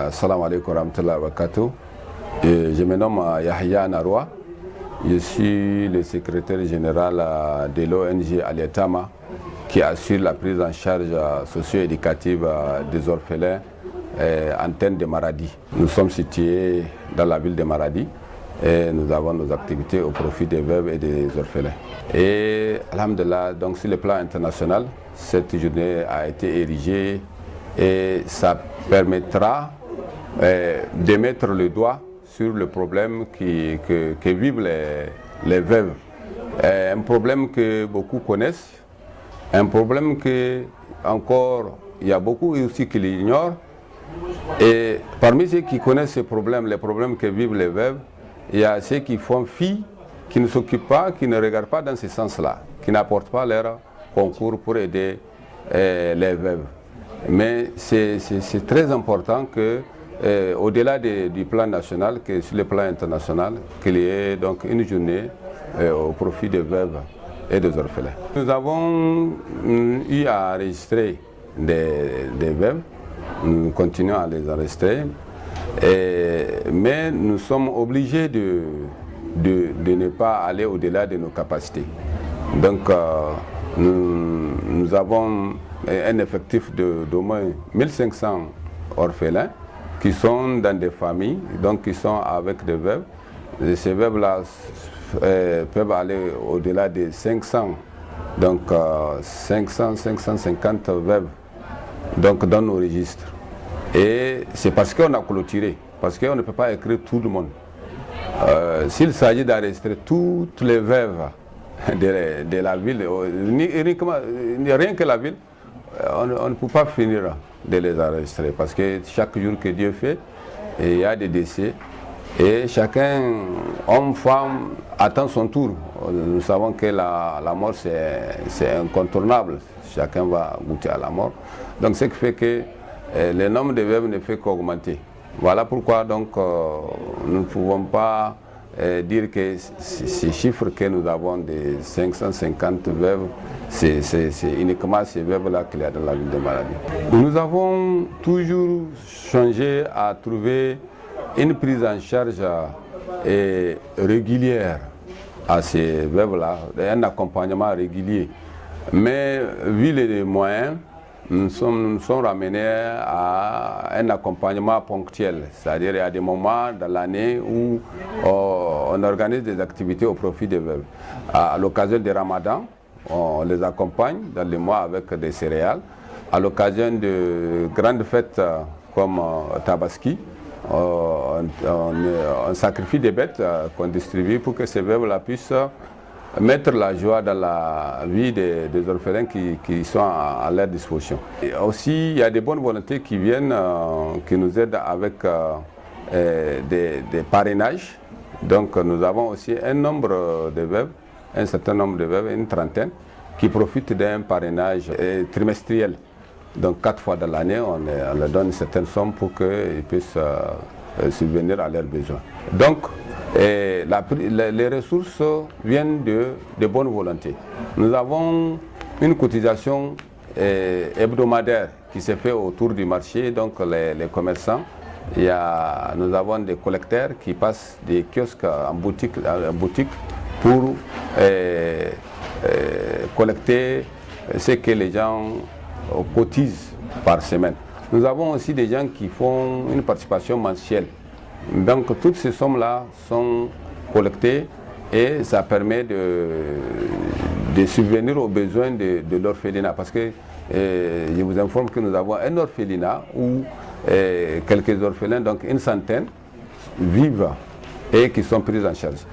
Assalamu alaikum warahmatullahi wabarakatuh. Je me nomme Yahya Narwa. Je suis le secrétaire général de l'ONG Alietama qui assure la prise en charge socio-éducative des orphelins antenne de Maradi. Nous sommes situés dans la ville de Maradi et nous avons nos activités au profit des veuves et des orphelins. Et alhamdulillah, donc sur le plan international, cette journée a été érigée et ça permettra de mettre le doigt sur le problème que vivent les veuves. Un problème que beaucoup connaissent, un problème que encore il y a beaucoup aussi qui l'ignorent. Et parmi ceux qui connaissent ces problèmes, les problèmes que vivent les veuves, il y a ceux qui font fi, qui ne s'occupent pas, qui ne regardent pas dans ce sens-là, qui n'apportent pas leur concours pour aider les veuves. Mais c'est très important que, au-delà du plan national, que sur le plan international, qu'il y ait donc une journée au profit des veuves et des orphelins. Nous avons eu à enregistrer des veuves, nous continuons à les enregistrer, mais nous sommes obligés de ne pas aller au-delà de nos capacités. Donc nous avons un effectif d'au moins 1500 orphelins qui sont dans des familles, donc qui sont avec des veuves. Et ces veuves-là peuvent aller au-delà de 500, donc 550 veuves donc dans nos registres. Et c'est parce qu'on a clôturé, parce qu'on ne peut pas écrire tout le monde. S'il s'agit d'enregistrer toutes les veuves de la ville, rien que la ville, on ne peut pas finir de les enregistrer parce que chaque jour que Dieu fait, il y a des décès et chacun, homme, femme, attend son tour. Nous savons que la mort c'est incontournable, chacun va goûter à la mort. Donc ce qui fait que le nombre de veuves ne fait qu'augmenter. Voilà pourquoi donc nous ne pouvons pas dire que ces chiffres que nous avons de 550 veuves, c'est uniquement ces veuves-là qu'il y a dans la ville de Maradi. Nous avons toujours changé à trouver une prise en charge régulière à ces veuves-là, un accompagnement régulier. Mais vu les moyens, nous sommes ramenés à un accompagnement ponctuel, c'est-à-dire il y a des moments dans l'année où on organise des activités au profit des veuves. À l'occasion des Ramadans, on les accompagne dans les mois avec des céréales. À l'occasion de grandes fêtes comme Tabaski, on sacrifie des bêtes qu'on distribue pour que ces veuves-là puissent mettre la joie dans la vie des orphelins qui sont à leur disposition. Et aussi, il y a des bonnes volontés qui viennent, qui nous aident avec des parrainages. Donc nous avons aussi un nombre de veuves, un certain nombre de veuves, une trentaine, qui profitent d'un parrainage trimestriel. Donc 4 fois dans l'année, on leur donne une certaine somme pour qu'ils puissent subvenir à leurs besoins. Donc, les ressources viennent de bonne volonté. Nous avons une cotisation hebdomadaire qui se fait autour du marché, donc les commerçants. Nous avons des collecteurs qui passent des kiosques en boutique pour collecter ce que les gens cotisent par semaine. Nous avons aussi des gens qui font une participation mensuelle. Donc toutes ces sommes-là sont collectées et ça permet de subvenir aux besoins de l'orphelinat. Parce que je vous informe que nous avons un orphelinat où quelques orphelins, donc une centaine, vivent et qui sont pris en charge.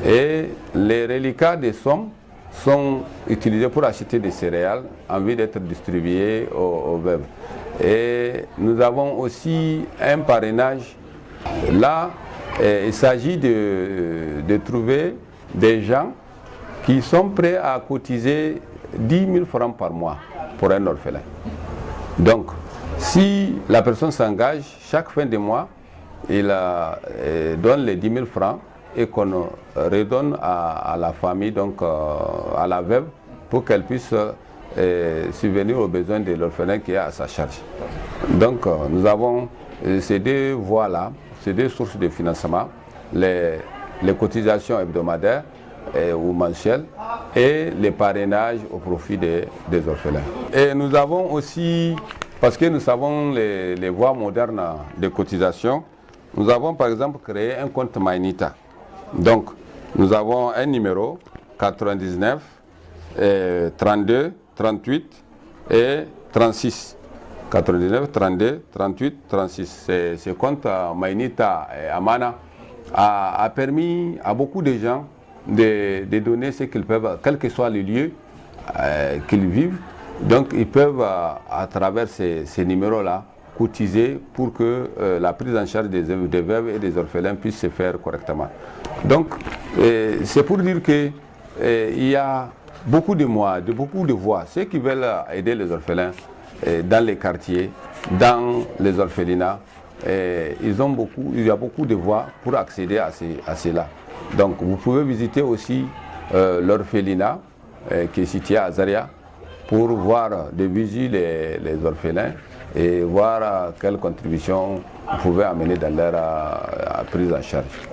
Et les reliquats des sommes sont utilisés pour acheter des céréales en vue d'être distribués aux veuves. Et nous avons aussi un parrainage. Là, il s'agit de trouver des gens qui sont prêts à cotiser 10 000 francs par mois pour un orphelin. Donc, si la personne s'engage, chaque fin de mois, il donne les 10 000 francs et qu'on redonne à la famille, donc à la veuve, pour qu'elle puisse subvenir aux besoins de l'orphelin qui est à sa charge. Donc, nous avons ces deux voies-là, ces deux sources de financement, les cotisations hebdomadaires ou mensuelles et les parrainages au profit des orphelins. Et nous avons aussi, parce que nous savons les voies modernes de cotisation, nous avons par exemple créé un compte Mainita. Donc, nous avons un numéro 99, 32, 38 et 36. 99, 32, 38, 36. Ce compte Mainita Amana a permis à beaucoup de gens de donner ce qu'ils peuvent, quel que soit le lieu qu'ils vivent. Donc ils peuvent, à travers ces numéros-là, cotiser pour que la prise en charge des veuves et des orphelins puisse se faire correctement. Donc c'est pour dire qu'il y a beaucoup de voies. Ceux qui veulent aider les orphelins dans les quartiers, dans les orphelinats, il y a beaucoup de voies pour accéder à cela. Donc vous pouvez visiter aussi l'orphelinat qui est situé à Zaria pour voir de visu les orphelins et voir quelle contribution vous pouvez amener dans leur prise en charge.